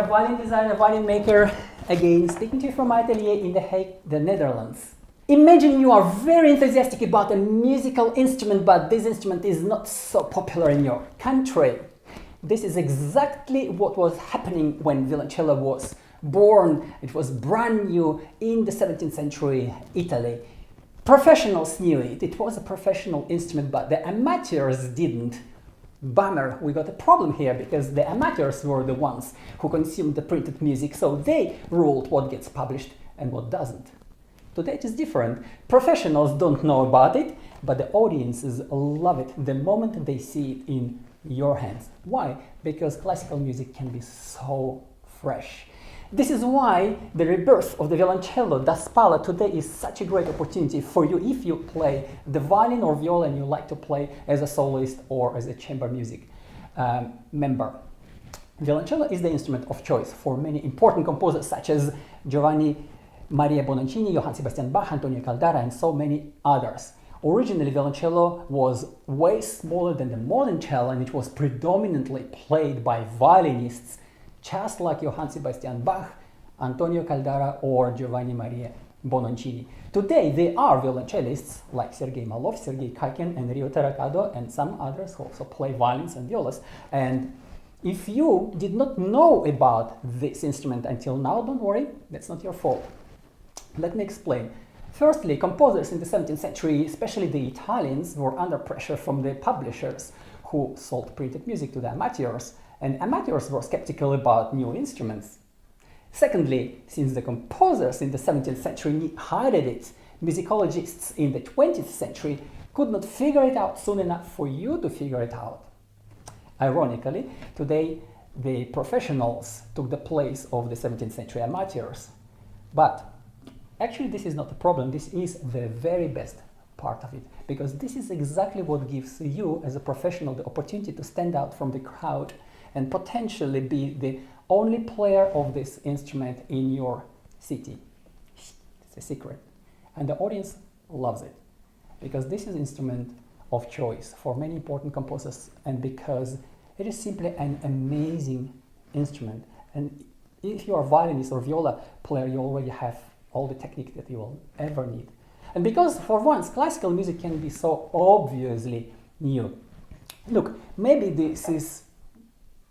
Violin designer, violin maker, again speaking to you from my atelier in The Hague, the Netherlands. Imagine you are very enthusiastic about a musical instrument, but this instrument is not so popular in your country. This is exactly what was happening when violoncello was born. It was brand new in the 17th century Italy. Professionals knew it. It was a professional instrument, but the amateurs didn't. Bummer, we got a problem here because the amateurs were the ones who consumed the printed music, so they ruled what gets published and what doesn't. Today it is different. Professionals don't know about it, but the audiences love it the moment they see it in your hands. Why? Because classical music can be so fresh. This is why the rebirth of the Violoncello Da Spalla today is such a great opportunity for you if you play the violin or viola and you like to play as a soloist or as a chamber music member. Violoncello is the instrument of choice for many important composers such as Giovanni Maria Bononcini, Johann Sebastian Bach, Antonio Caldara, and so many others. Originally, violoncello was way smaller than the modern cello, and it was predominantly played by violinists, just like Johann Sebastian Bach, Antonio Caldara, or Giovanni Maria Bononcini. Today, there are violoncellists like Sergei Malov, Sergei Kaikin, and Rio Terracado, and some others who also play violins and violas. And if you did not know about this instrument until now, don't worry, that's not your fault. Let me explain. Firstly, composers in the 17th century, especially the Italians, were under pressure from the publishers who sold printed music to the amateurs, and amateurs were skeptical about new instruments. Secondly, since the composers in the 17th century hided it, musicologists in the 20th century could not figure it out soon enough for you to figure it out. Ironically, today the professionals took the place of the 17th century amateurs. But actually this is not the problem, this is the very best part of it, because this is exactly what gives you as a professional the opportunity to stand out from the crowd and potentially be the only player of this instrument in your city. It's a secret. And the audience loves it, because this is an instrument of choice for many important composers, and because it is simply an amazing instrument. And if you are a violinist or viola player, you already have all the technique that you will ever need. And because for once classical music can be so obviously new. Look, maybe this is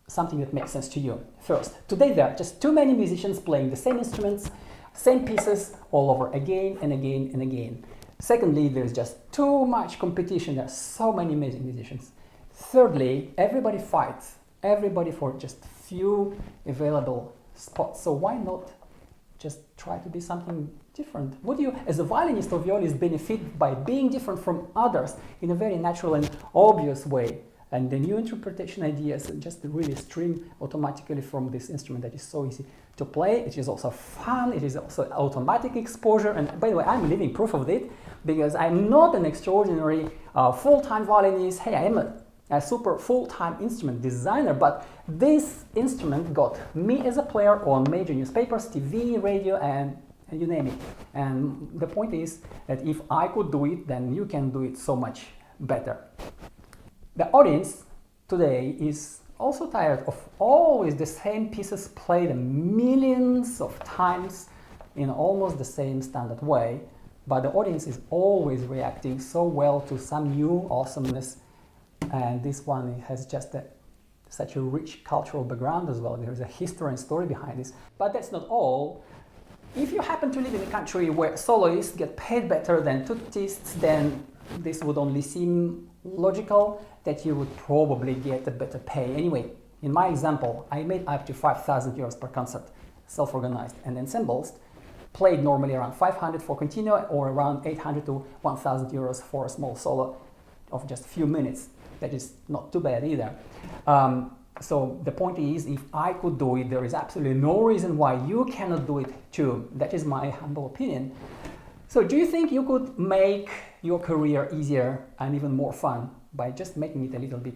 something that makes sense to you. First, today there are just too many musicians playing the same instruments, same pieces all over again and again and again. Secondly, there's just too much competition. There are so many amazing musicians. Thirdly, everybody fights, everybody for just few available spots. So why not just try to be something different? Would you, as a violinist or violist, benefit by being different from others in a very natural and obvious way? And the new interpretation ideas just really stream automatically from this instrument that is so easy to play. It is also fun, it is also automatic exposure. And by the way, I'm living proof of it, because I'm not an extraordinary full-time violinist. Hey, I am a super full-time instrument designer, but this instrument got me as a player on major newspapers, TV, radio, and you name it. And the point is that if I could do it, then you can do it so much better. The audience today is also tired of always the same pieces played millions of times in almost the same standard way, but the audience is always reacting so well to some new awesomeness, and this one has just such a rich cultural background as well. There's a history and story behind this. But that's not all. If you happen to live in a country where soloists get paid better than tuutists, then this would only seem logical that you would probably get a better pay. Anyway, in my example, I made up to 5,000 euros per concert, self-organized and ensembles, played normally around 500 for continuo or around 800 to 1000 euros for a small solo of just a few minutes. That is not too bad either. So the point is, if I could do it, there is absolutely no reason why you cannot do it too. That is my humble opinion. So do you think you could make your career easier and even more fun by just making it a little bit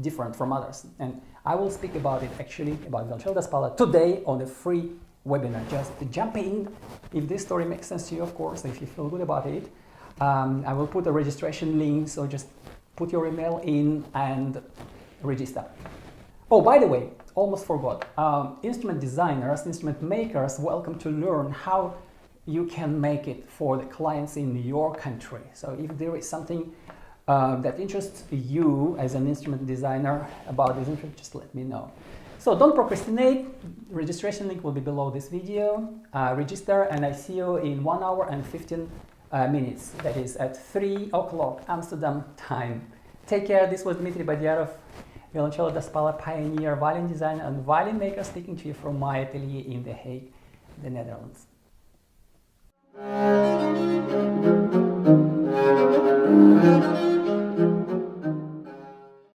different from others? And I will speak about it actually, about Violoncello Da Spalla today on the free webinar. Just jump in if this story makes sense to you, of course, if you feel good about it. I will put a registration link, so just put your email in and register. Oh, by the way, almost forgot. Instrument designers, instrument makers, welcome to learn how you can make it for the clients in your country. So if there is something that interests you as an instrument designer about this instrument, just let me know. So don't procrastinate. Registration link will be below this video. Register, and I see you in 1 hour and 15 minutes. That is at 3 o'clock Amsterdam time. Take care. This was Dmitry Badyarov, Violoncello Da Spalla pioneer, violin designer and violin maker, speaking to you from my atelier in The Hague, the Netherlands.